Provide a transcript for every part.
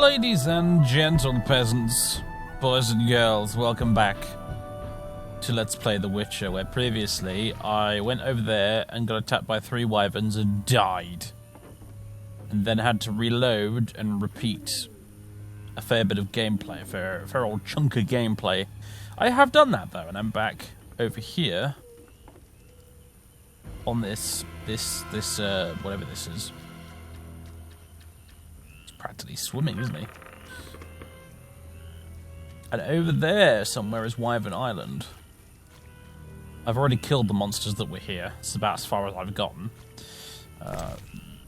Ladies and gentle peasants, boys and girls, welcome back to Let's Play The Witcher, where previously I went over there and got attacked by 3 wyverns and died. And then had to reload and repeat a fair bit of gameplay, a fair old chunk of gameplay. I have done that though, and I'm back over here on this whatever this is. Practically swimming, isn't he? And over there somewhere is Wyvern Island. I've already killed the monsters that were here. It's about as far as I've gotten.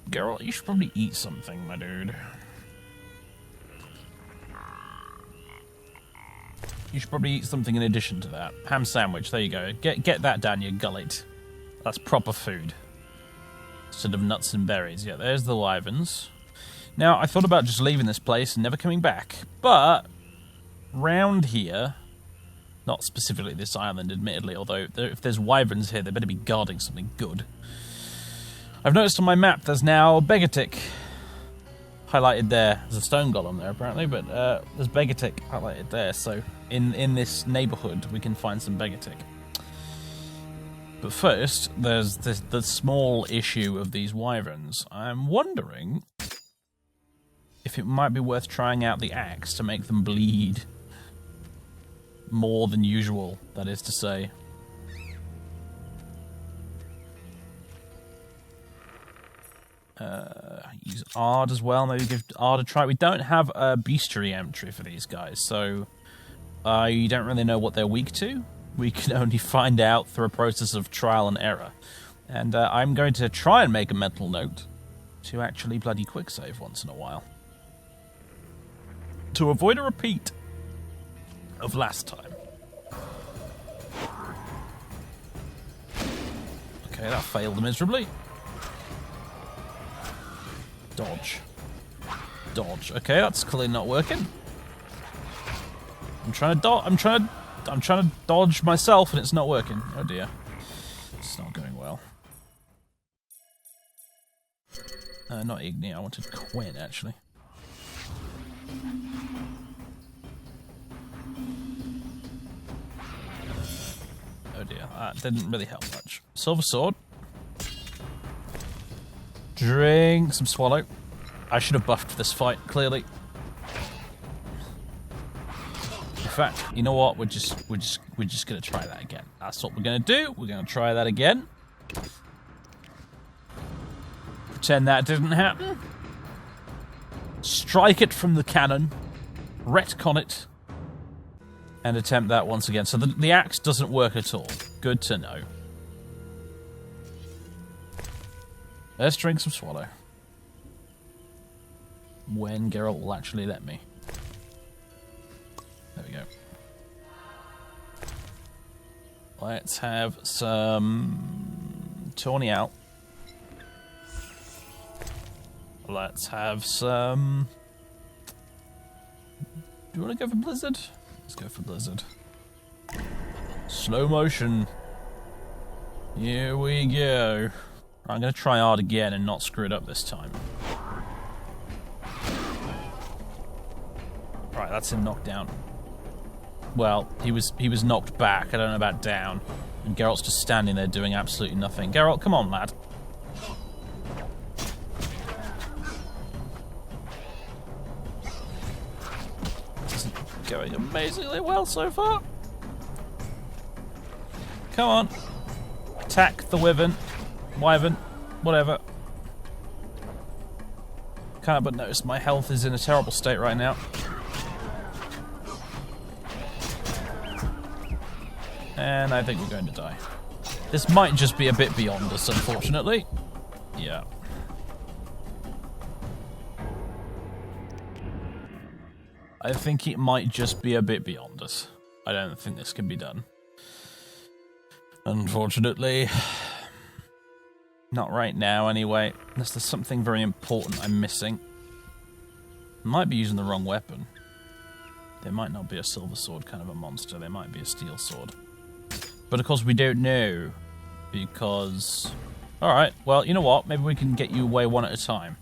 Geralt, you should probably eat something, my dude. You should probably eat something in addition to that. Ham sandwich, there you go. Get that down your gullet. That's proper food. Instead of nuts and berries. Yeah, there's the wyverns. Now, I thought about just leaving this place and never coming back, but round here, not specifically this island, admittedly, although if there's wyverns here, they better be guarding something good. I've noticed on my map there's now Begatic highlighted there. There's a stone golem there, apparently, but there's Begatic highlighted there, so in this neighborhood we can find some Begatic. But first, there's the small issue of these wyverns. I'm wondering if it might be worth trying out the axe to make them bleed more than usual, that is to say. Use Ard as well, maybe give Ard a try. We don't have a bestiary entry for these guys, so you don't really know what they're weak to. We can only find out through a process of trial and error. And I'm going to try and make a mental note to actually bloody quick save once in a while, to avoid a repeat of last time. Okay, that failed miserably. Dodge. Dodge. Okay, that's clearly not working. I'm trying to dodge myself and it's not working. Oh dear. It's not going well. Not Igni, I wanted Quinn actually. Oh dear, that didn't really help much. Silver Sword. Drink some Swallow. I should have buffed this fight, clearly. In fact, you know what? We're just gonna try that again. That's what we're gonna do. We're gonna try that again. Pretend that didn't happen. Strike it from the cannon. Retcon it. And attempt that once again. So the axe doesn't work at all. Good to know. Let's drink some Swallow. When Geralt will actually let me. There we go. Let's have some Tawny out. Let's have some... Do you want to go for Blizzard? Let's go for Blizzard. Slow motion. Here we go. I'm going to try hard again and not screw it up this time. Right, that's him knocked down. Well, he was knocked back. I don't know about down. And Geralt's just standing there doing absolutely nothing. Geralt, come on, lad. This isn't going amazingly well so far. Come on. Attack the wyvern. Wyvern. Whatever. Can't but notice my health is in a terrible state right now. And I think we're going to die. This might just be a bit beyond us, unfortunately. Yeah. I think it might just be a bit beyond us. I don't think this can be done. Unfortunately. Not right now, anyway. Unless there's something very important I'm missing. I might be using the wrong weapon. There might not be a silver sword kind of a monster. There might be a steel sword. But of course we don't know. Because... Alright, well, you know what? Maybe we can get you away one at a time.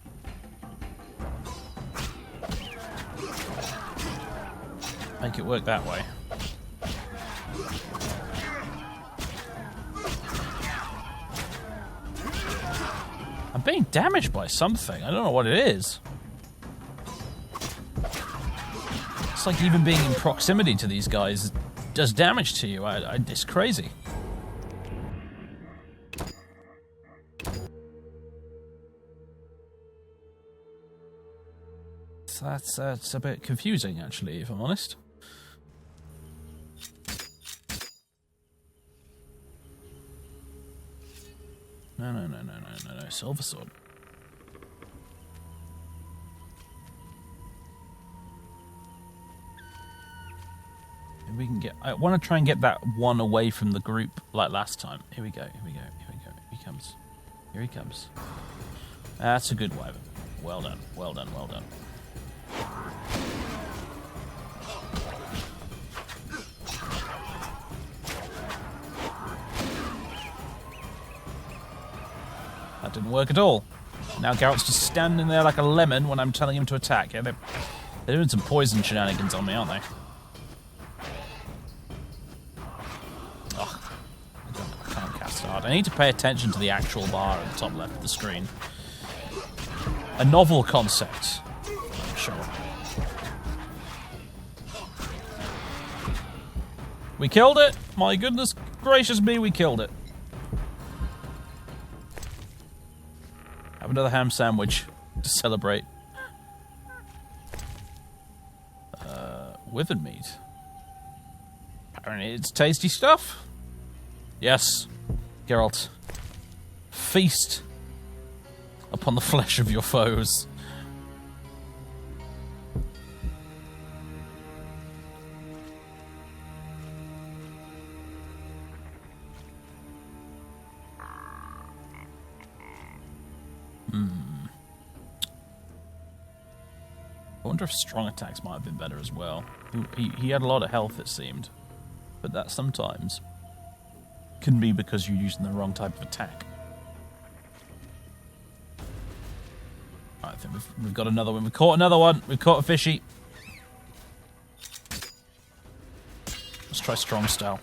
Make it work that way. I'm being damaged by something. I don't know what it is. It's like even being in proximity to these guys does damage to you. It's crazy. So that's a bit confusing, actually, if I'm honest. No, silver sword. Maybe we can get... I want to try and get that one away from the group like last time. Here we go. Here he comes. Here he comes. That's a good wyvern. Well done. That didn't work at all. Now Garrett's just standing there like a lemon when I'm telling him to attack. Yeah, they're doing some poison shenanigans on me, aren't they? Ugh. I can't cast hard. I need to pay attention to the actual bar at the top left of the screen. A novel concept, I'm sure. We killed it! My goodness gracious me, we killed it. Have another ham sandwich to celebrate. Withered meat. Apparently it's tasty stuff. Yes, Geralt. Feast upon the flesh of your foes. I wonder if strong attacks might have been better as well. He had a lot of health, it seemed. But that sometimes can be because you're using the wrong type of attack. I think we've got another one. We've caught another one. We've caught a fishy. Let's try strong style.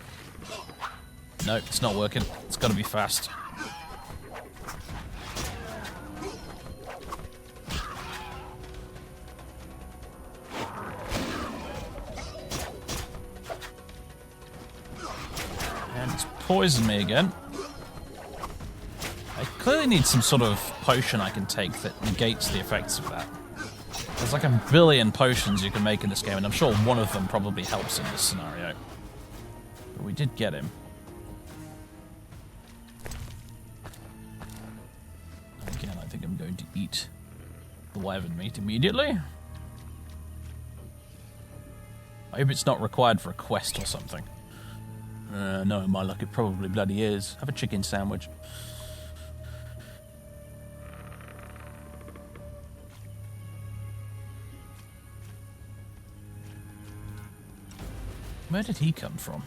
No, it's not working. It's got to be fast. And it's poisoned me again. I clearly need some sort of potion I can take that negates the effects of that. There's like a billion potions you can make in this game, and I'm sure one of them probably helps in this scenario. But we did get him. Again, I think I'm going to eat the wyvern meat immediately. I hope it's not required for a quest or something. No, my luck, it probably bloody is. Have a chicken sandwich. Where did he come from?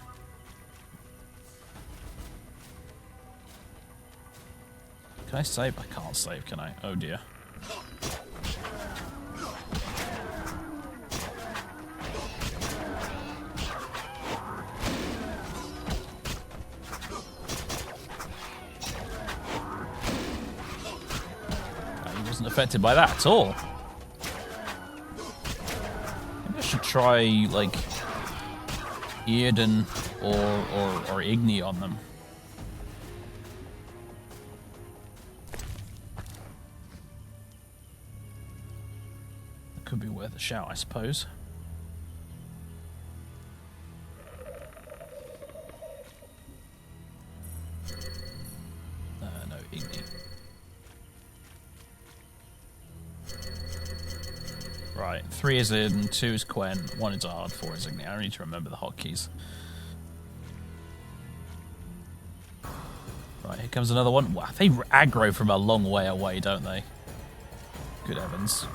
Can I save? I can't save, can I? Oh dear. He wasn't affected by that at all. Maybe I should try, like, Earden or Igni on them. It could be worth a shout, I suppose. No, Igni. Right, 3 is in, 2 is Quen, 1 is Ard, 4 is Igni. I need to remember the hotkeys. Right, here comes another one. Wow, they aggro from a long way away, don't they? Good heavens.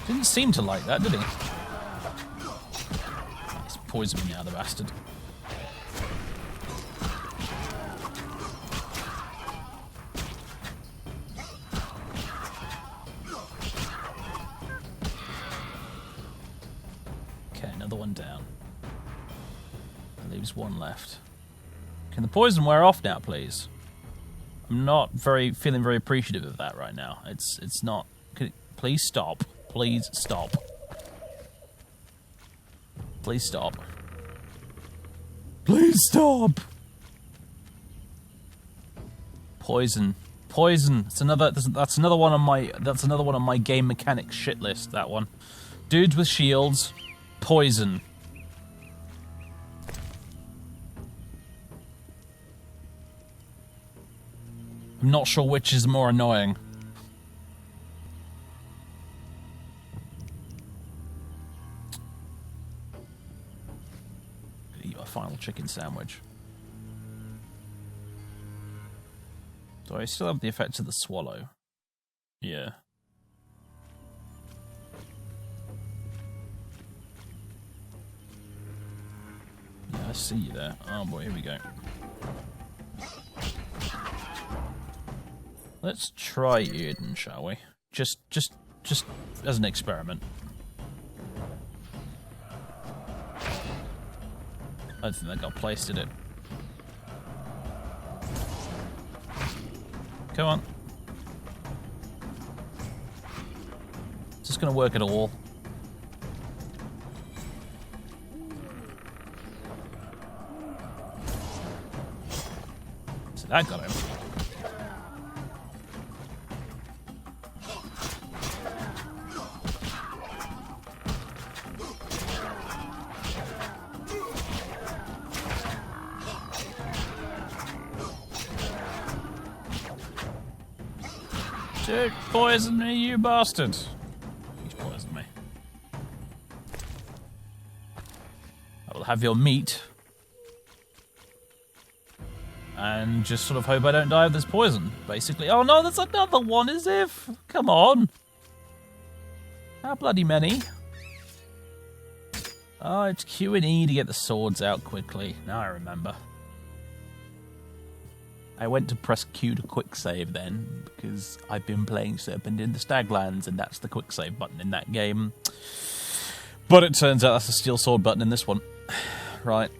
Didn't seem to like that, did he? He's poisoned me now, the bastard. another one down. That leaves one left. Can the poison wear off now, please? I'm not feeling very appreciative of that right now. It's not. Please stop. Please stop. Please stop. Please stop. Poison. Poison. That's another one on my game mechanics shit list. That one. Dudes with shields. Poison. I'm not sure which is more annoying. Eat my final chicken sandwich. Do I still have the effects of the swallow? Yeah. Yeah, I see you there. Oh boy, here we go. Let's try Eden, shall we? Just as an experiment. I don't think that got placed, did it? Come on. Is this going to work at all? So that got him. Don't poison me, you bastard! He's poisoned me. I will have your meat. And just sort of hope I don't die of this poison, basically. Oh no, there's another one, as if! Come on! How bloody many? Oh, it's Q and E to get the swords out quickly. Now I remember. I went to press Q to quick save then, because I've been playing Serpent in the Staglands, and that's the quick save button in that game. But it turns out that's the steel sword button in this one. Right.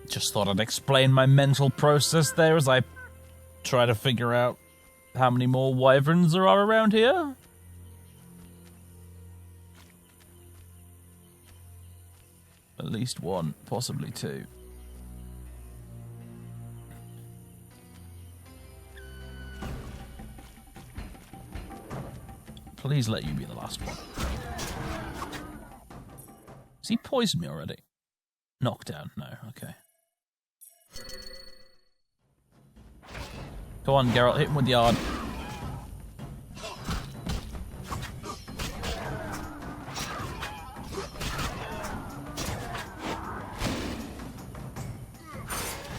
Just thought I'd explain my mental process there as I try to figure out how many more wyverns there are around here. At least one, possibly two. Please let you be the last one. Has he poisoned me already? Knockdown? No, okay. Go on, Geralt, hit him with the yard.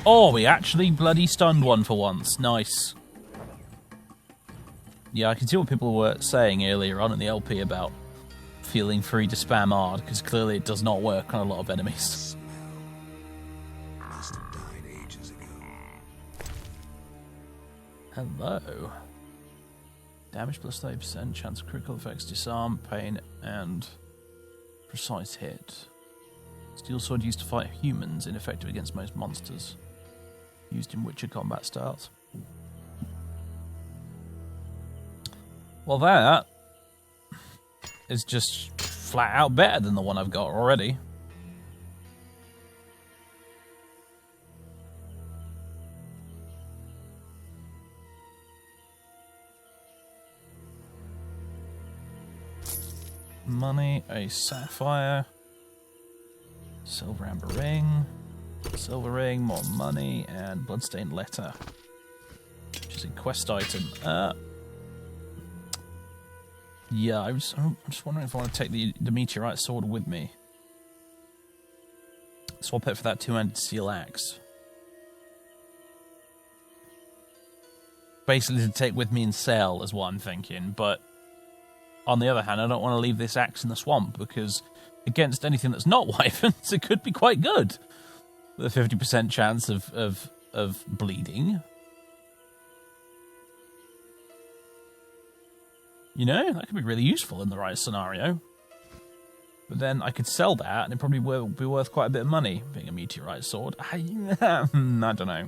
Oh, we actually bloody stunned one for once. Nice. Yeah, I can see what people were saying earlier on in the LP about feeling free to spam hard, because clearly it does not work on a lot of enemies. Must have died ages ago. Hello. Damage plus 30%, chance of critical effects, disarm, pain, and precise hit. Steel sword used to fight humans, ineffective against most monsters. Used in Witcher combat styles. Well, that is just flat out better than the one I've got already. Money, a sapphire, silver amber ring, silver ring, more money, and bloodstained letter, which is a quest item. Yeah, I'm just wondering if I want to take the meteorite sword with me. Swap it for that two-handed steel axe. Basically to take with me and sell is what I'm thinking, but on the other hand, I don't want to leave this axe in the swamp, because against anything that's not wyverns, it could be quite good. With a 50% chance of bleeding. You know, that could be really useful in the right scenario. But then I could sell that, and it probably will be worth quite a bit of money, being a meteorite sword. I don't know.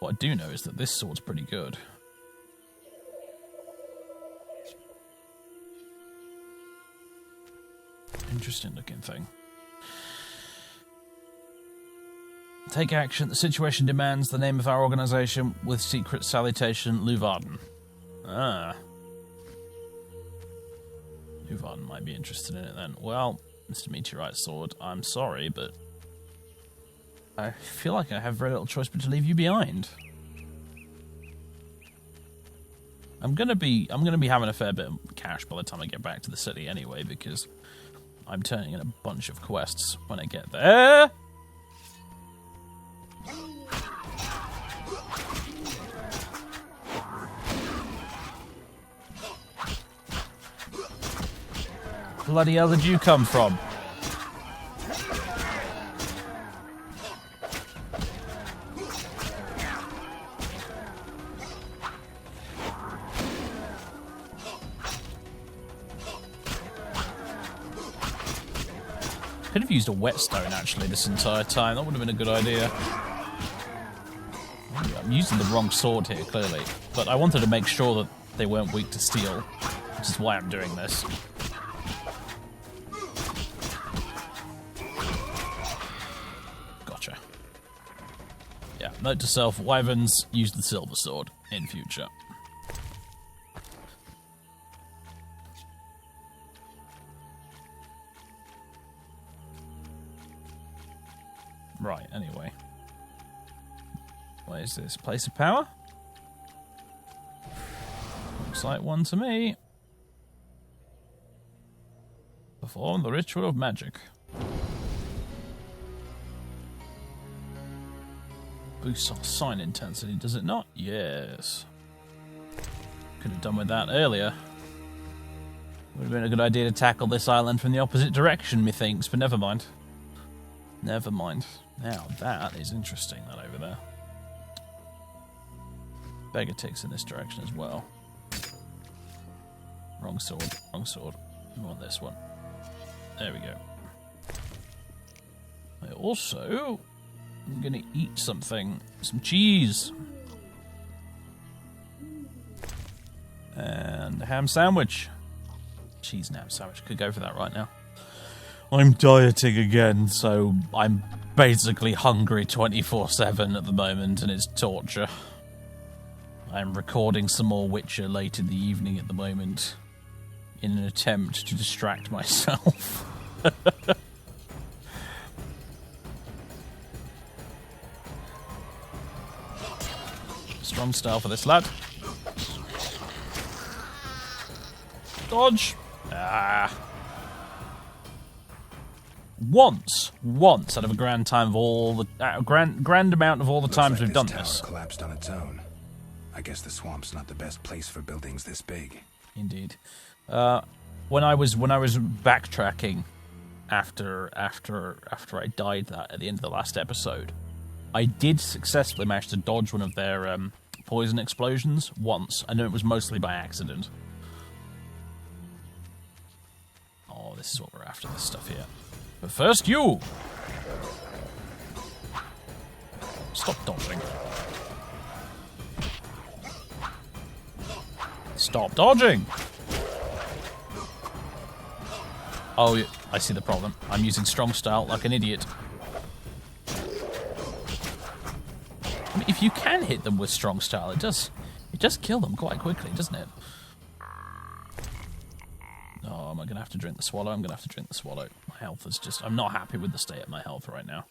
What I do know is that this sword's pretty good. Interesting looking thing. Take action. The situation demands the name of our organization with secret salutation, Luvarden. Ah. Luvarden might be interested in it then. Well, Mr. Meteorite Sword, I'm sorry, but I feel like I have very little choice but to leave you behind. I'm gonna be having a fair bit of cash by the time I get back to the city anyway, because I'm turning in a bunch of quests when I get there. Bloody hell did you come from? Could have used a whetstone actually this entire time. That would have been a good idea. I'm using the wrong sword here, clearly. But I wanted to make sure that they weren't weak to steel, which is why I'm doing this. Gotcha. Yeah, note to self, wyverns, use the silver sword in future. Right, anyway. What is this? Place of power? Looks like one to me. Perform the ritual of magic. Boosts our sign intensity, does it not? Yes. Could have done with that earlier. Would have been a good idea to tackle this island from the opposite direction, methinks, but never mind. Never mind. Now, that is interesting, that over there. Beggar ticks in this direction as well. Wrong sword, wrong sword. We want this one. There we go. I also am going to eat something. Some cheese. And a ham sandwich. Cheese and ham sandwich. Could go for that right now. I'm dieting again, so I'm basically hungry 24/7 at the moment, and it's torture. I'm recording some more Witcher late in the evening at the moment in an attempt to distract myself. Strong style for this lad. Dodge! Ah. Once out of a grand time of all the grand amount of all the times we've done this. Collapsed on its own. I guess the swamp's not the best place for buildings this big. Indeed. When I was backtracking after I died that at the end of the last episode, I did successfully manage to dodge one of their poison explosions once. I know it was mostly by accident. Oh, this is what we're after, this stuff here. But first, you! Stop dodging. Stop dodging! Oh, I see the problem. I'm using strong style like an idiot. I mean, if you can hit them with strong style, it does kill them quite quickly, doesn't it? Oh, am I going to have to drink the swallow? I'm going to have to drink the swallow. My health is just... I'm not happy with the state of my health right now.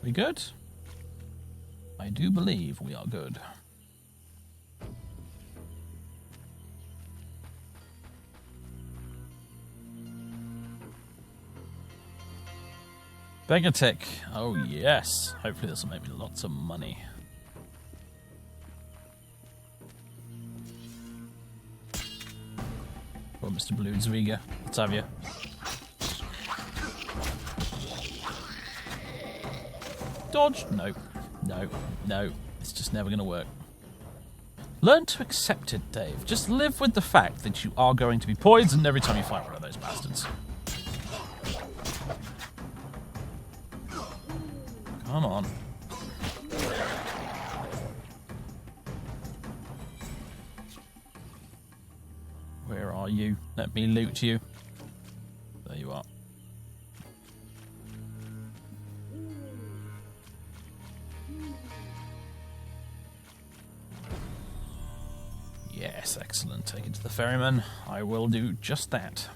We good? I do believe we are good. Beggar tick. Oh yes. Hopefully this will make me lots of money. Mr. Blutzwiga. Let's have you. Dodge? No. No. No. It's just never going to work. Learn to accept it, Dave. Just live with the fact that you are going to be poisoned every time you fight one of those bastards. Come on. Where are you? Let me loot you. There you are. Yes, excellent. Take it to the ferryman. I will do just that.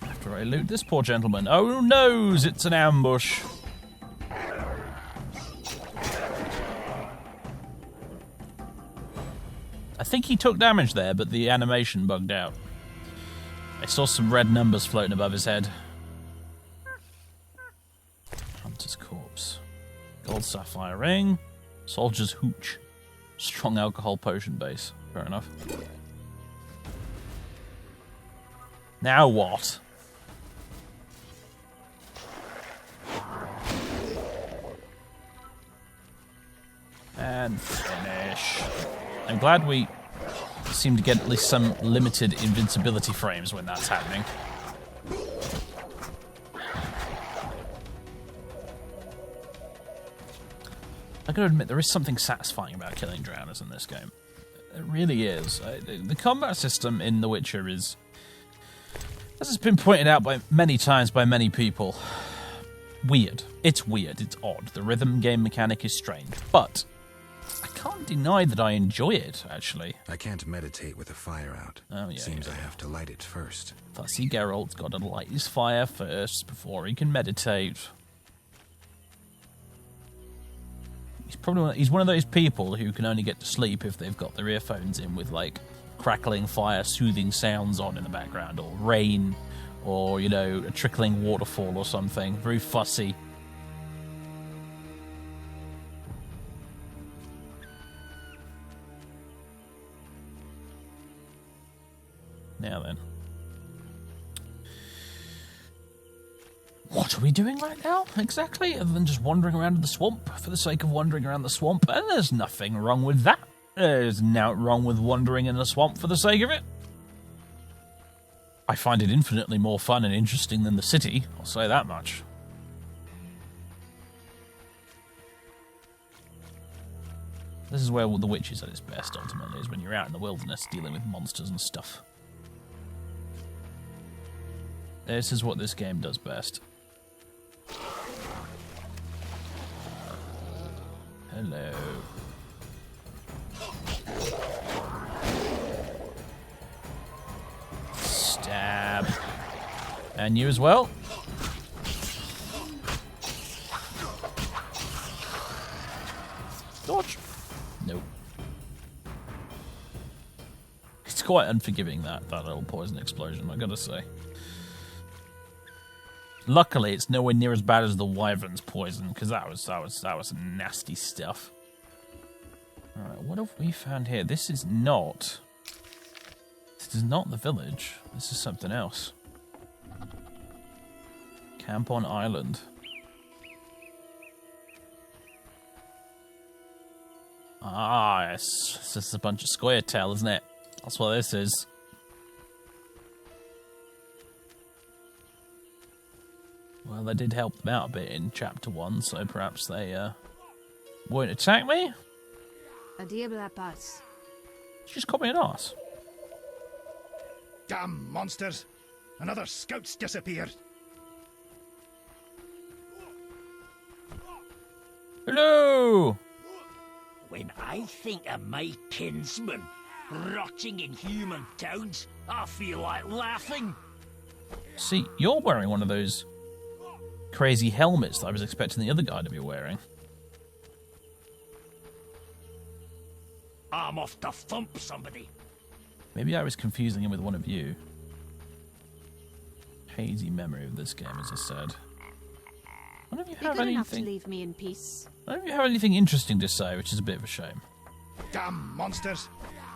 After I loot this poor gentleman. Oh no, it's an ambush. I think he took damage there, but the animation bugged out. I saw some red numbers floating above his head. Hunter's corpse. Gold sapphire ring. Soldier's hooch. Strong alcohol potion base. Fair enough. Now what? And finish. I'm glad we seem to get at least some limited invincibility frames when that's happening. I gotta admit, there is something satisfying about killing drowners in this game. It really is. The combat system in The Witcher is, as has been pointed out by many times by many people, weird. It's weird, it's odd. The rhythm game mechanic is strange, but I can't deny that I enjoy it, actually. I can't meditate with the fire out. Oh, yeah. Seems I have to light it first. Fussy Geralt's got to light his fire first before he can meditate. He's one of those people who can only get to sleep if they've got their earphones in with, like, crackling fire, soothing sounds on in the background, or rain, or, you know, a trickling waterfall or something. Very fussy. Now then. What are we doing right now, exactly, other than just wandering around the swamp for the sake of wandering around the swamp? And there's nothing wrong with that. There's nothing wrong with wandering in a swamp for the sake of it. I find it infinitely more fun and interesting than the city, I'll say that much. This is where The Witch is at its best, ultimately, is when you're out in the wilderness dealing with monsters and stuff. This is what this game does best. Hello. Stab. And you as well. Dodge. Nope. It's quite unforgiving, that little poison explosion, I gotta say. Luckily, it's nowhere near as bad as the wyvern's poison, because that was nasty stuff. All right, what have we found here? This is not the village. This is something else. Camp on island. Ah, yes. This is a bunch of square tail, isn't it? That's what this is. Well, they did help them out a bit in Chapter 1, so perhaps they won't attack me. A diable à passe. She just called me an arse. Damn monsters! Another scout's disappeared. Hello! When I think of my kinsmen rotting in human towns, I feel like laughing. See, you're wearing one of those crazy helmets that I was expecting the other guy to be wearing. I'm off to thump somebody. Maybe I was confusing him with one of you. Hazy memory of this game, as I said. None of you have Be good enough to anything. leave me in peace. None of you have anything interesting to say, which is a bit of a shame. Damn monsters!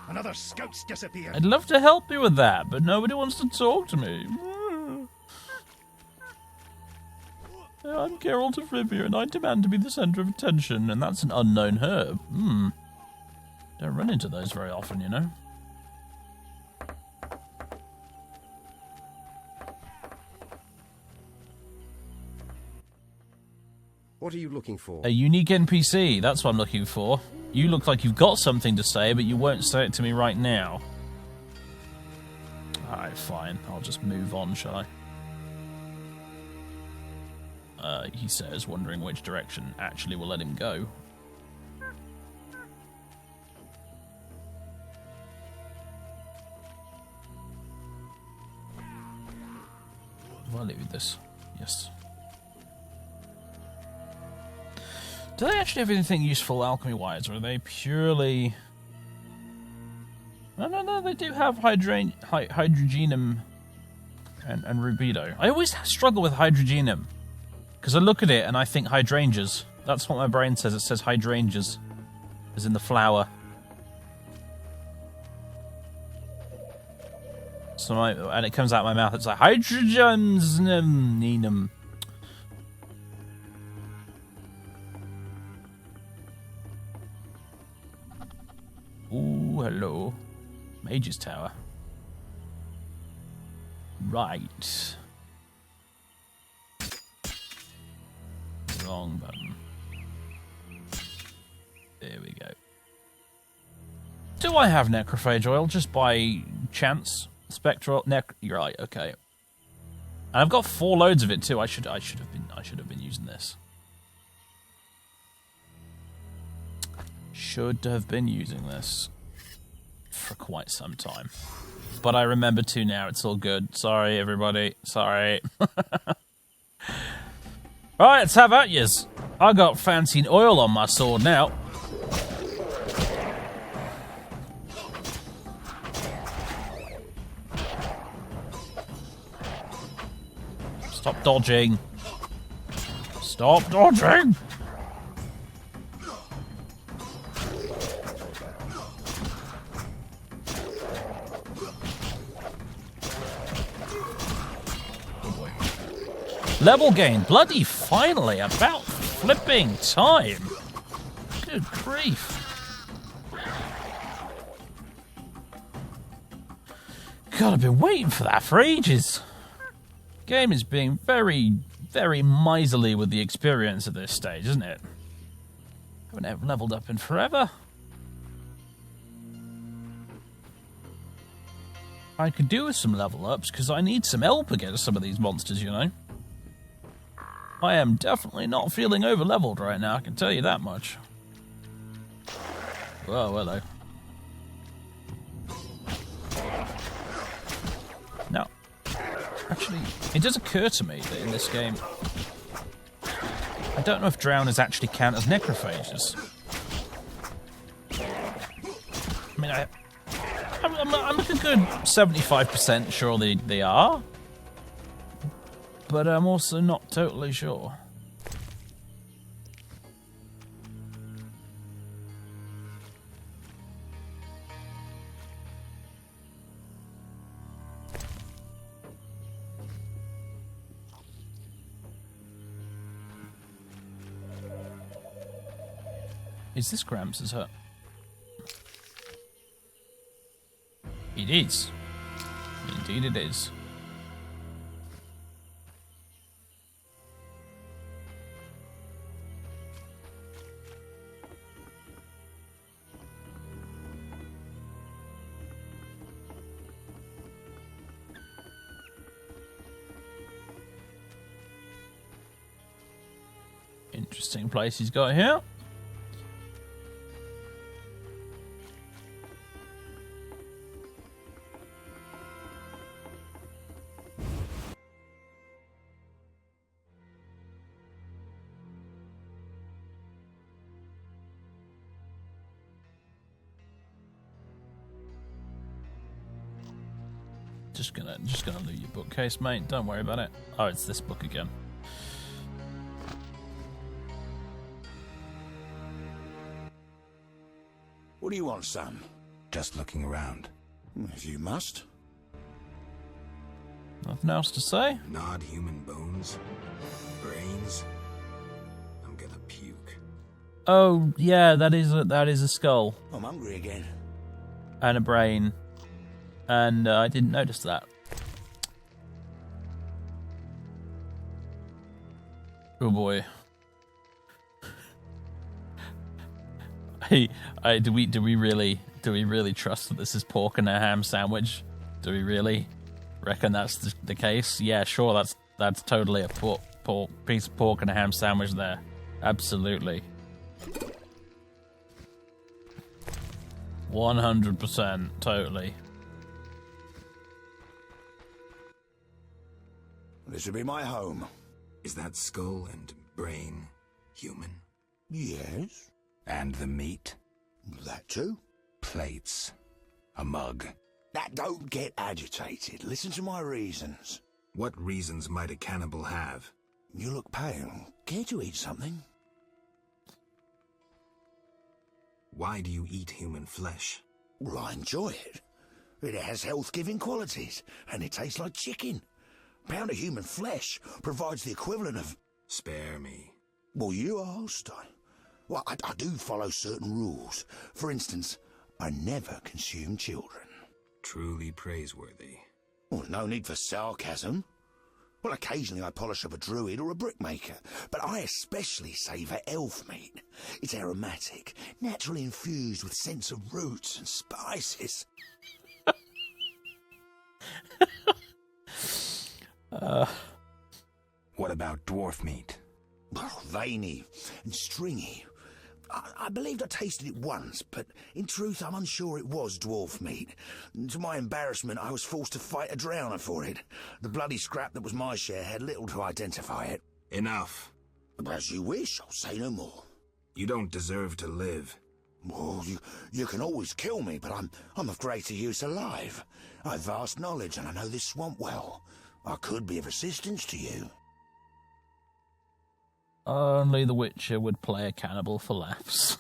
Another scout's disappeared. I'd love to help you with that, but nobody wants to talk to me. I'm Geralt of Rivia, and I demand to be the centre of attention, and that's an unknown herb. Don't run into those very often, you know. What are you looking for? A unique NPC, that's what I'm looking for. You look like you've got something to say, but you won't say it to me right now. Alright, fine. I'll just move on, shall I? He says, wondering which direction actually will let him go. Have I looted this? Yes. Do they actually have anything useful alchemy-wise, or are they purely... No, they do have hydrogenum and rubido. I always struggle with hydrogenum, because I look at it and I think hydrangeas. That's what my brain says. It says hydrangeas, as in the flower. So and it comes out of my mouth, it's like hydrogenum. Ooh, hello. Mage's Tower. Right. Wrong button. There we go. Do I have necrophage oil just by chance? Spectral you're right, okay. And I've got 4 loads of it too. I should have been using this. Should have been using this for quite some time. But I remember to now, it's all good. Sorry, everybody. Sorry. Right, let's have at yous. I got fancy oil on my sword now. Stop dodging. Stop dodging! Level gain. Bloody finally. About flipping time. Good grief. God, I've been waiting for that for ages. Game is being very, very miserly with the experience at this stage, isn't it? Haven't ever leveled up in forever. I could do with some level ups because I need some help against some of these monsters, you know. I am definitely not feeling over-leveled right now, I can tell you that much. Whoa, hello. Now, actually, it does occur to me that in this game, I don't know if drowners actually count as necrophages. I mean, I'm like a good 75% sure they are. But I'm also not totally sure. Is this Gramps' hut? It is. Indeed it is. Interesting place he's got here. Just gonna loot your bookcase, mate. Don't worry about it. Oh, it's this book again. What do you want, son? Just looking around. If you must. Nothing else to say? Gnawed human bones? Brains? I'm gonna puke. Oh, yeah, that is a skull. I'm hungry again. And a brain. And I didn't notice that. Oh boy. Do we really trust that this is pork and a ham sandwich? Do we really reckon that's the case? Yeah, sure, that's totally a piece of pork and a ham sandwich there. Absolutely. 100%, totally. This will be my home. Is that skull and brain human? Yes. And the meat? That too. Plates. A mug. That don't get agitated. Listen to my reasons. What reasons might a cannibal have? You look pale. Care to eat something? Why do you eat human flesh? Well, I enjoy it. It has health-giving qualities, and it tastes like chicken. A pound of human flesh provides the equivalent of... Spare me. Well, you asked. I do follow certain rules. For instance, I never consume children. Truly praiseworthy. Well, no need for sarcasm. Well, occasionally I polish up a druid or a brickmaker, but I especially savour elf meat. It's aromatic, naturally infused with scents of roots and spices. What about dwarf meat? Well, veiny and stringy. I believed I tasted it once, but in truth I'm unsure it was dwarf meat. To my embarrassment, I was forced to fight a drowner for it. The bloody scrap that was my share had little to identify it. Enough. As you wish, I'll say no more. You don't deserve to live. Well, you can always kill me, but I'm of greater use alive. I've vast knowledge and I know this swamp well. I could be of assistance to you. Only the Witcher would play a cannibal for laughs.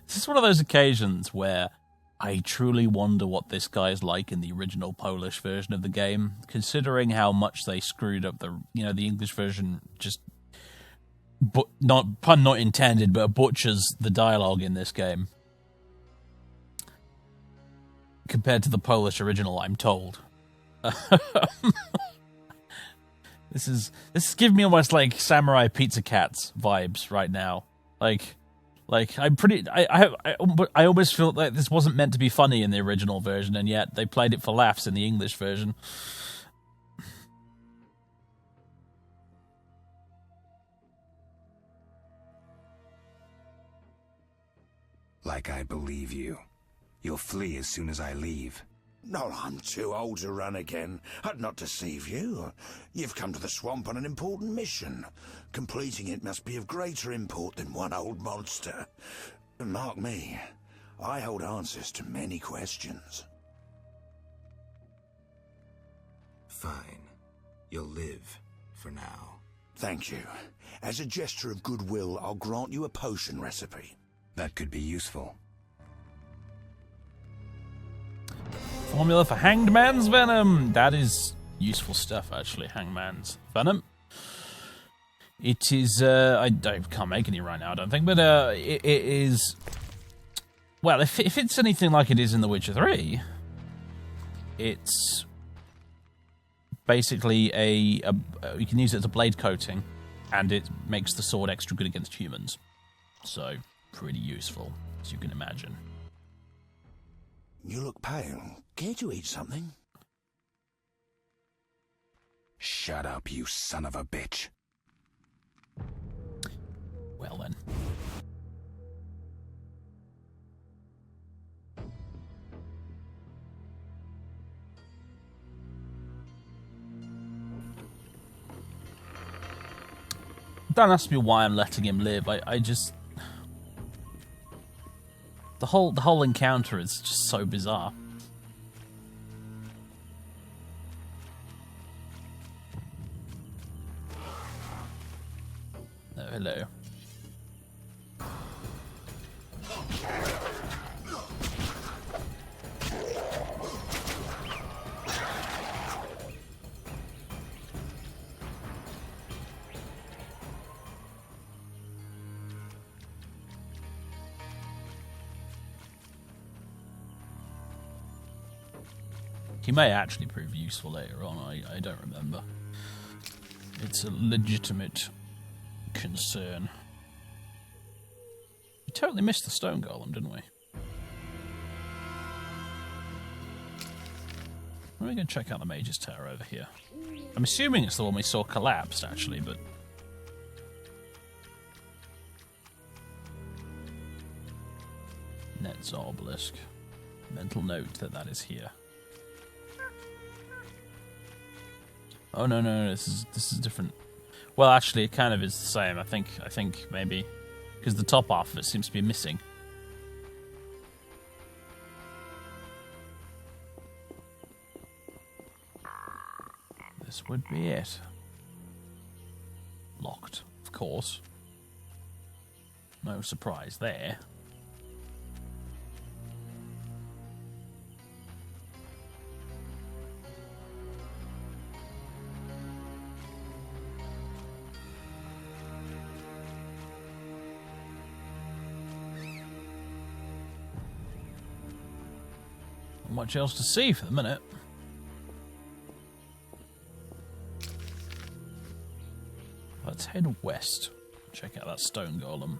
This is one of those occasions where I truly wonder what this guy's like in the original Polish version of the game, considering how much they screwed up the English version. Just, pun not intended, but butchers the dialogue in this game compared to the Polish original, I'm told. This is giving me almost like Samurai Pizza Cats vibes right now. Like I almost feel like this wasn't meant to be funny in the original version, and yet they played it for laughs in the English version. Like I believe you. You'll flee as soon as I leave. No, I'm too old to run again. I'd not deceive you. You've come to the swamp on an important mission. Completing it must be of greater import than one old monster. Mark me, I hold answers to many questions. Fine. You'll live, for now. Thank you. As a gesture of goodwill, I'll grant you a potion recipe. That could be useful. Formula for Hanged Man's Venom. That is useful stuff, actually. Hanged Man's Venom. It is, I can't make any right now, I don't think, but it is, well, if it's anything like it is in The Witcher 3, it's basically you can use it as a blade coating, and it makes the sword extra good against humans. So, pretty useful, as you can imagine. You look pale. Care to eat something? Shut up, you son of a bitch. Well then. Don't ask me why I'm letting him live. I just... The whole encounter is just so bizarre. Oh, hello. He may actually prove useful later on, I don't remember. It's a legitimate concern. We totally missed the stone golem, didn't we? We're going to check out the Mage's Tower over here. I'm assuming it's the one we saw collapsed, actually, but... Net's obelisk. Mental note that that is here. Oh no, this is different. Well, actually, it kind of is the same. I think maybe because the top half of it seems to be missing. This would be it. Locked, of course. No surprise there. Not much else to see for the minute. Let's head west. Check out that stone golem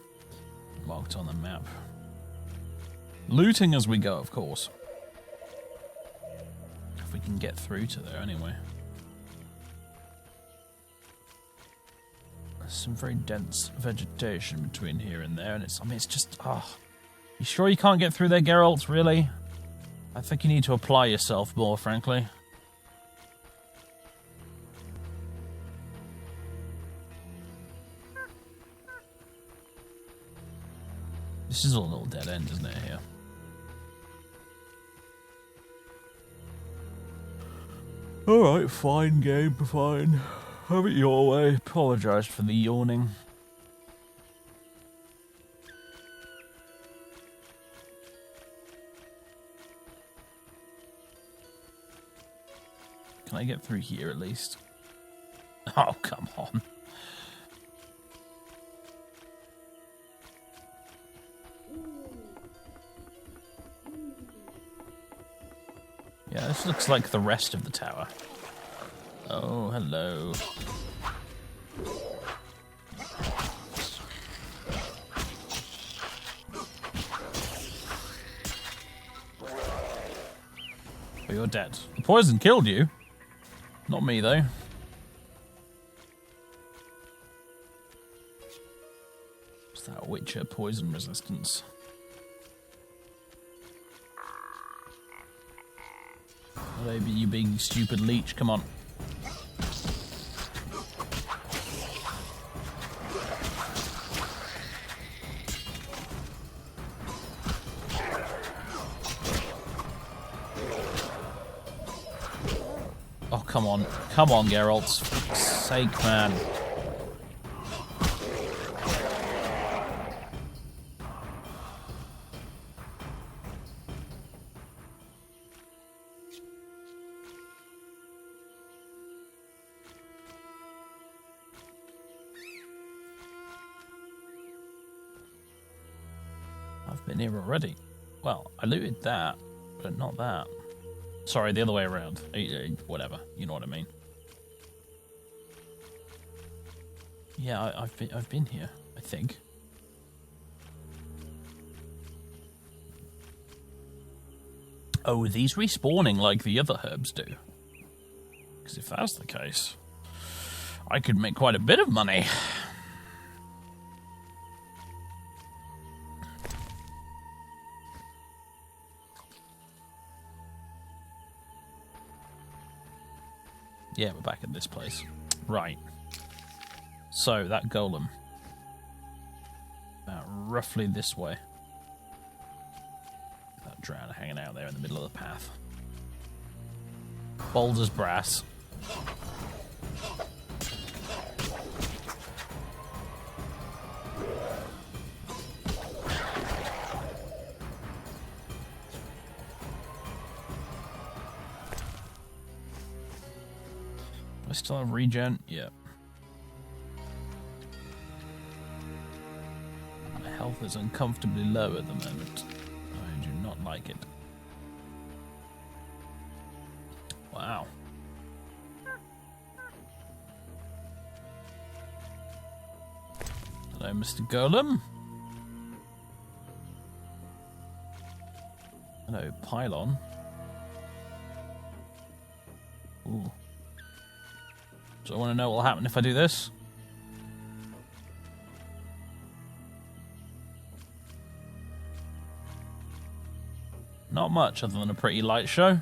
marked on the map. Looting as we go, of course. If we can get through to there anyway. There's some very dense vegetation between here and there, and it's just, You sure you can't get through there, Geralt? Really? I think you need to apply yourself more, frankly. This is a little dead end, isn't it, here? Alright, fine game, fine. Have it your way. Apologise for the yawning. Can I get through here at least? Oh, come on. Yeah, this looks like the rest of the tower. Oh, hello. Oh, you're dead. The poison killed you. Not me, though. What's that Witcher poison resistance? Oh, baby, you big stupid leech, come on. Oh, come on. Come on, Geralt. For fuck's sake, man. I've been here already. Well, I looted that, but not that. Sorry, the other way around. Whatever, you know what I mean. Yeah, I've been here, I think. Oh, are these respawning like the other herbs do? Because if that's the case, I could make quite a bit of money. Yeah, we're back at this place. Right. So, that golem. About roughly this way. That drow hanging out there in the middle of the path. Bold as brass. I still have regen? Yeah. My health is uncomfortably low at the moment. I do not like it. Wow. Hello, Mr. Golem. Hello, Pylon. Ooh. So I want to know what will happen if I do this. Not much other than a pretty light show.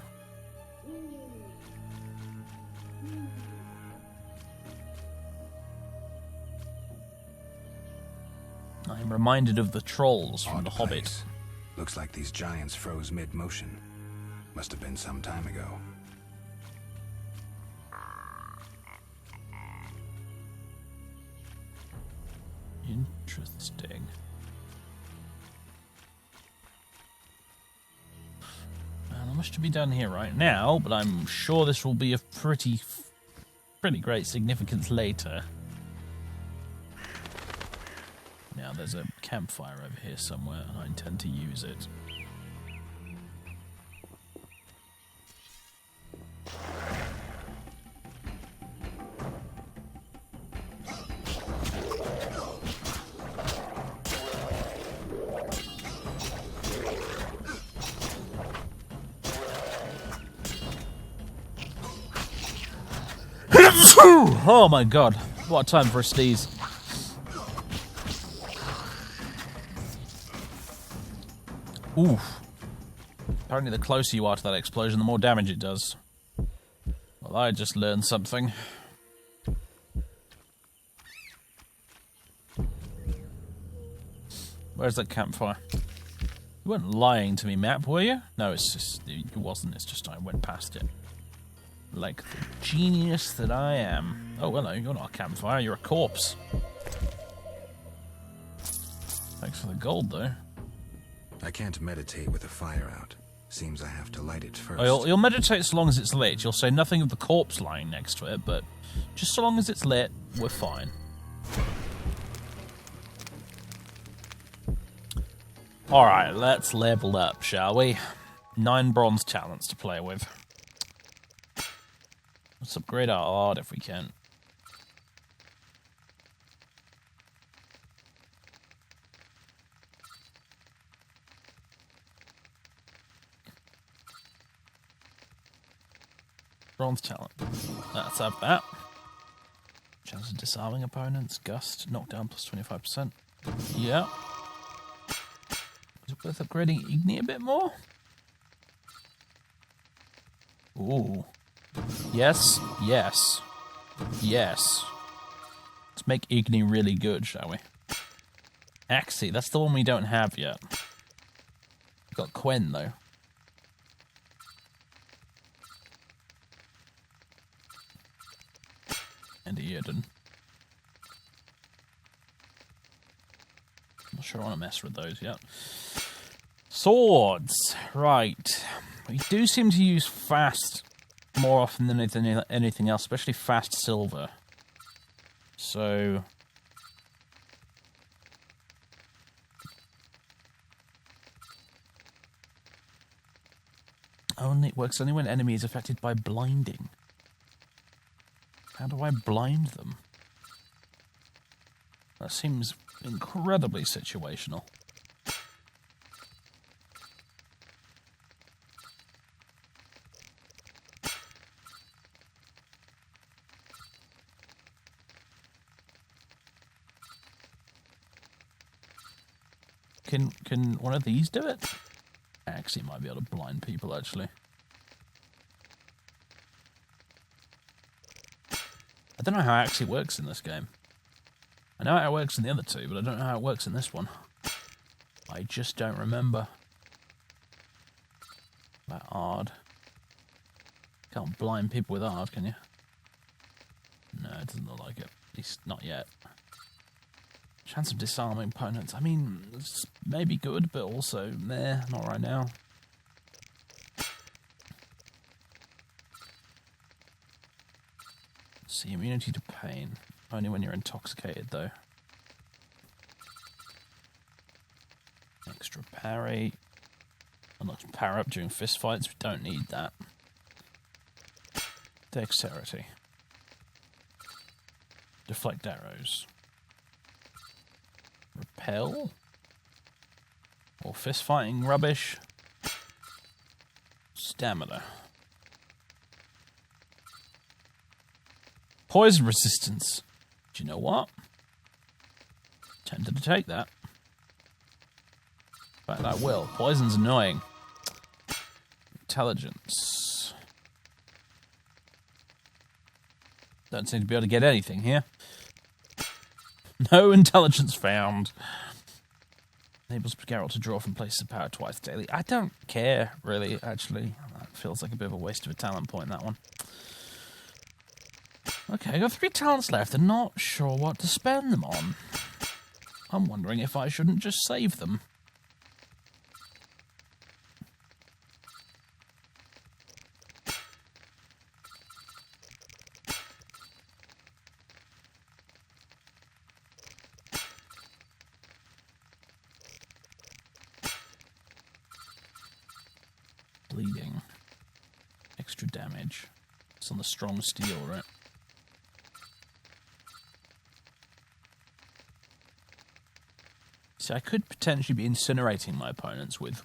I'm reminded of the trolls from The Hobbit. Place. Looks like these giants froze mid-motion. Must have been some time ago. Interesting. Not much to be done here right now, but I'm sure this will be of pretty great significance later. Now there's a campfire over here somewhere, and I intend to use it. Oh my god, what a time for a sneeze. Oof. Apparently the closer you are to that explosion, the more damage it does. Well, I just learned something. Where's that campfire? You weren't lying to me, map, were you? No, it's just... It wasn't, it's just I went past it. Like the genius that I am. Oh, hello, you're not a campfire, you're a corpse. Thanks for the gold, though. I can't meditate with the fire out. Seems I have to light it first. Oh, you'll meditate so long as it's lit. You'll say nothing of the corpse lying next to it, but just so long as it's lit, we're fine. Alright, let's level up, shall we? 9 bronze talents to play with. Let's upgrade our art if we can. Bronze talent. Let's have that. Chance of disarming opponents. Gust. Knockdown plus 25%. Yeah. Is it worth upgrading Igni a bit more? Ooh. Yes. Yes. Yes. Let's make Igni really good, shall we? Axie. That's the one we don't have yet. We've got Quen, though. And Earden. Not sure I want to mess with those yet. Swords. Right. We do seem to use fast more often than anything else, especially fast silver. So... it works only when enemy is affected by blinding. How do I blind them? That seems incredibly situational. Can one of these do it? Actually, might be able to blind people, actually. I don't know how it actually works in this game. I know how it works in the other two, but I don't know how it works in this one. I just don't remember. That Ard. Can't blind people with Ard, can you? No, it doesn't look like it. At least not yet. Chance of disarming opponents. I mean, it's maybe good, but also, meh, not right now. See, immunity to pain. Only when you're intoxicated, though. Extra parry. Unlocks power up during fist fights. We don't need that. Dexterity. Deflect arrows. Repel. Or fist fighting rubbish. Stamina. Poison resistance. Do you know what? Tempted to take that. In fact, I will. Poison's annoying. Intelligence. Don't seem to be able to get anything here. No intelligence found. Enables Geralt to draw from places of power twice daily. I don't care, really, actually. That feels like a bit of a waste of a talent point, that one. Okay, I've got 3 talents left and not sure what to spend them on. I'm wondering if I shouldn't just save them. Bleeding. Extra damage. It's on the strong steel, right? See, I could potentially be incinerating my opponents with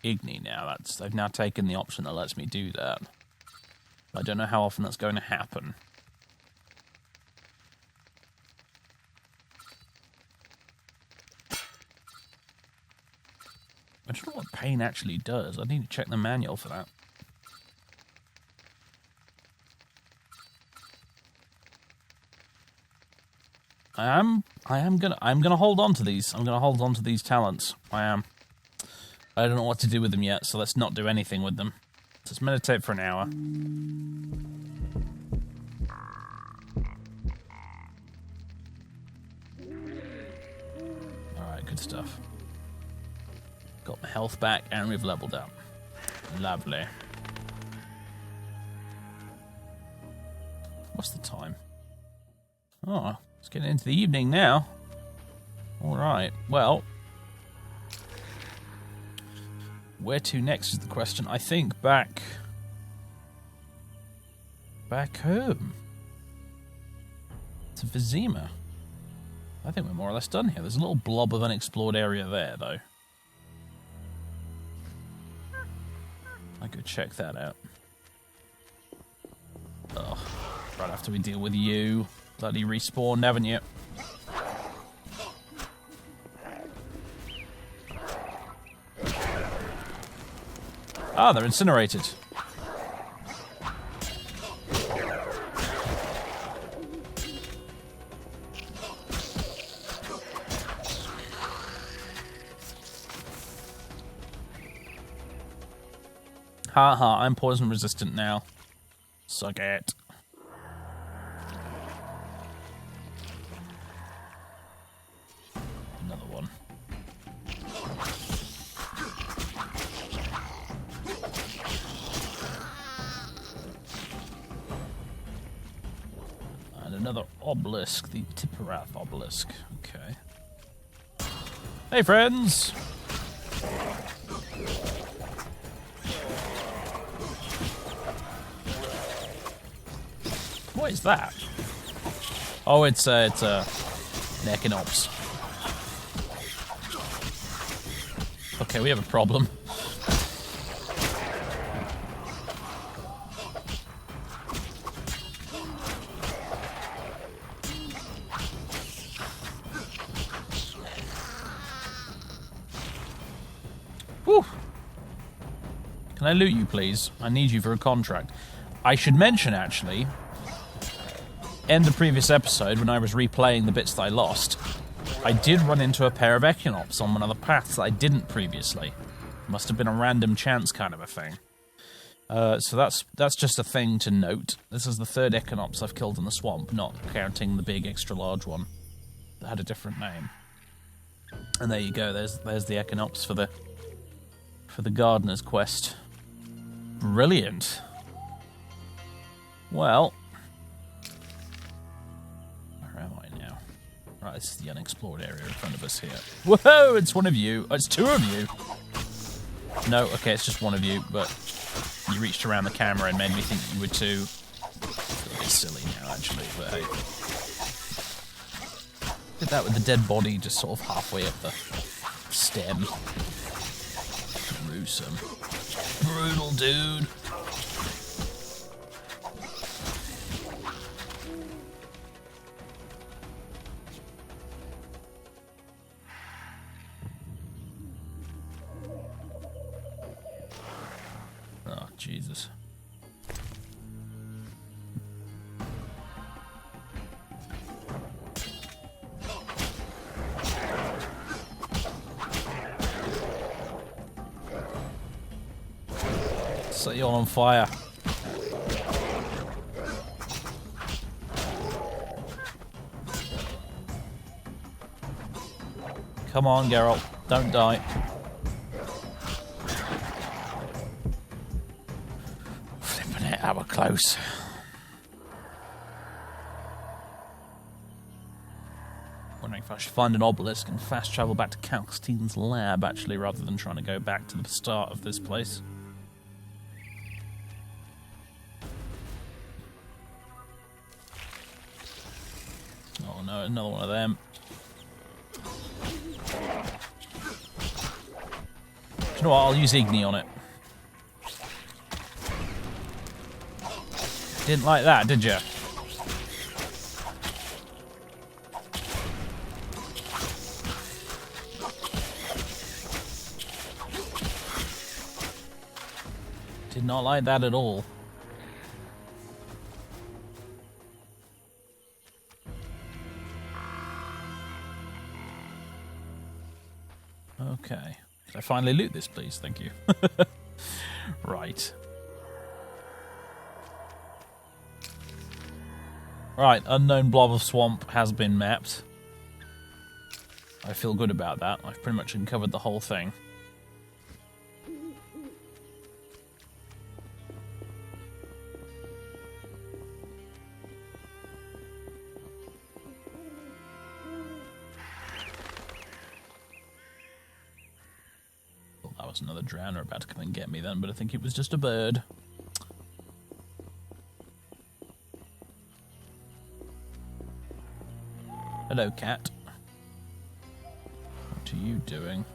Igni now. I've now taken the option that lets me do that. I don't know how often that's going to happen. I don't know what pain actually does. I need to check the manual for that. I'm gonna hold on to these. I'm gonna hold on to these talents. I am. I don't know what to do with them yet, so let's not do anything with them. Let's meditate for an hour. Alright, good stuff. Got my health back, and we've leveled up. Lovely. What's the time? Oh, it's getting into the evening now. Alright, well. Where to next is the question. I think back home. To Vizima. I think we're more or less done here. There's a little blob of unexplored area there, though. I could check that out. Ugh. Right after we deal with you. Bloody respawned, haven't you? Ah, they're incinerated. Haha, I'm poison resistant now. Suck it. Another one. And another obelisk, the Tipperath obelisk. Okay. Hey, friends! What is that? Oh, it's an Echinops. Okay, we have a problem. Whew. Can I loot you, please? I need you for a contract. I should mention, actually, in the previous episode, when I was replaying the bits that I lost, I did run into a pair of Echinops on one of the paths that I didn't previously. Must have been a random chance kind of a thing. So that's just a thing to note. This is the 3rd Echinops I've killed in the swamp, not counting the big extra large one that had a different name. And there you go. There's the Echinops for the gardener's quest. Brilliant. Well. Right, this is the unexplored area in front of us here. Whoa, it's one of you. Oh, it's 2 of you. No, okay, it's just one of you, but you reached around the camera and made me think you were 2. silly now, actually, but hey. Did that with the dead body just sort of halfway up the stem. Gruesome. Brutal, dude. Oh, Jesus. Set you all on fire. Come on, Geralt. Don't die. Flipping it, that were close. Wondering if I should find an obelisk and fast travel back to Calstine's lab, actually, rather than trying to go back to the start of this place. Oh no, another one of them. Do you know what? I'll use Igni on it. Didn't like that, did you? Did not like that at all. Okay. Can I finally loot this, please? Thank you. Right. Right, unknown blob of swamp has been mapped. I feel good about that. I've pretty much uncovered the whole thing. That was another drowner about to come and get me then, but I think it was just a bird. Hello, cat. What are you doing?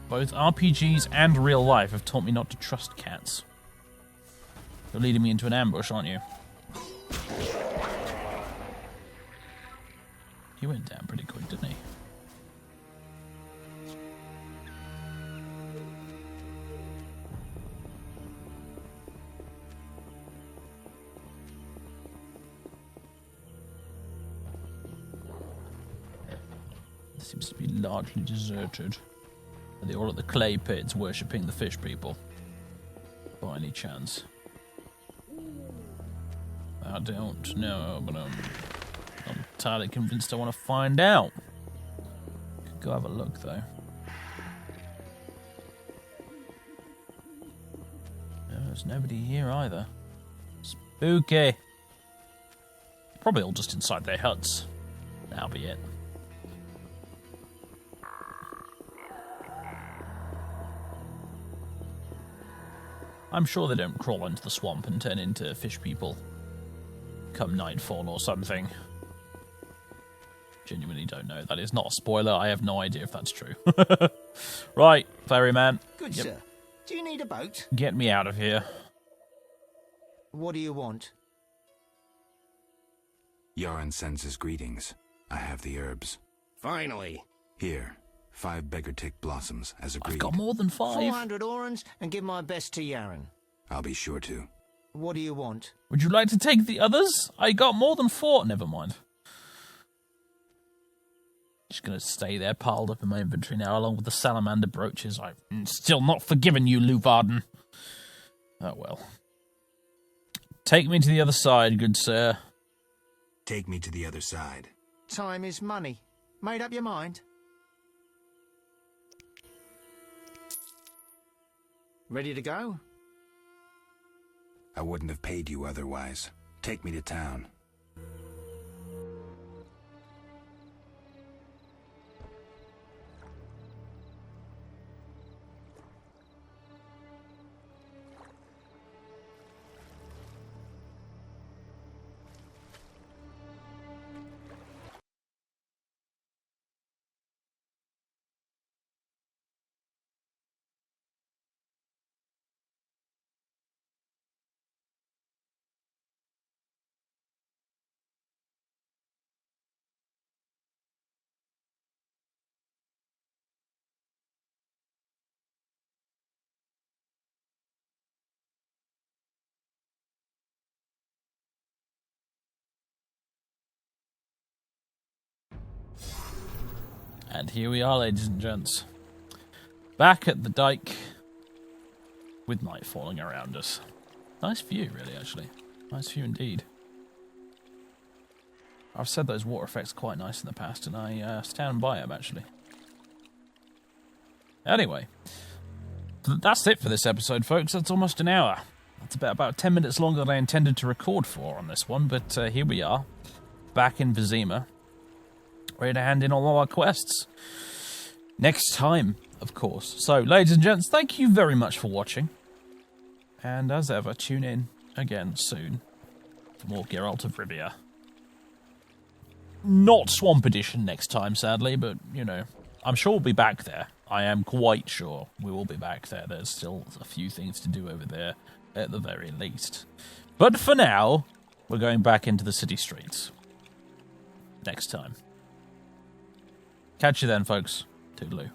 Both RPGs and real life have taught me not to trust cats. You're leading me into an ambush, aren't you? He went down pretty quick, didn't he? Seems to be largely deserted. Are they all at the clay pits worshipping the fish people? By any chance? I don't know, but I'm entirely convinced I want to find out. Could go have a look, though. No, there's nobody here either. Spooky. Probably all just inside their huts. That'll be it. I'm sure they don't crawl into the swamp and turn into fish people come nightfall or something. Genuinely don't know. That is not a spoiler. I have no idea if that's true. Right, ferryman. Good, sir. Do you need a boat? Get me out of here. What do you want? Yaron sends his greetings. I have the herbs. Finally. Here, 5 beggar-tick blossoms, as agreed. I've got more than 5. 400 orans and give my best to Yaron. I'll be sure to. What do you want? Would you like to take the others? I got more than 4. Never mind. Just gonna stay there, piled up in my inventory now, along with the salamander brooches. I'm still not forgiven you, Luvarden. Oh well. Take me to the other side, good sir. Take me to the other side. Time is money. Made up your mind? Ready to go? I wouldn't have paid you otherwise. Take me to town. And here we are, ladies and gents. Back at the dike with night falling around us. Nice view, really, actually. Nice view indeed. I've said those water effects quite nice in the past, and I stand by them, actually. Anyway, that's it for this episode, folks. That's almost an hour. That's about 10 minutes longer than I intended to record for on this one, but here we are, back in Vizima, ready to hand in all our quests. Next time, of course. So, ladies and gents, thank you very much for watching. And as ever, tune in again soon for more Geralt of Rivia. Not Swamp Edition next time, sadly, but, you know, I'm sure we'll be back there. I am quite sure we will be back there. There's still a few things to do over there, at the very least. But for now, we're going back into the city streets. Next time. Catch you then, folks. Toodaloo.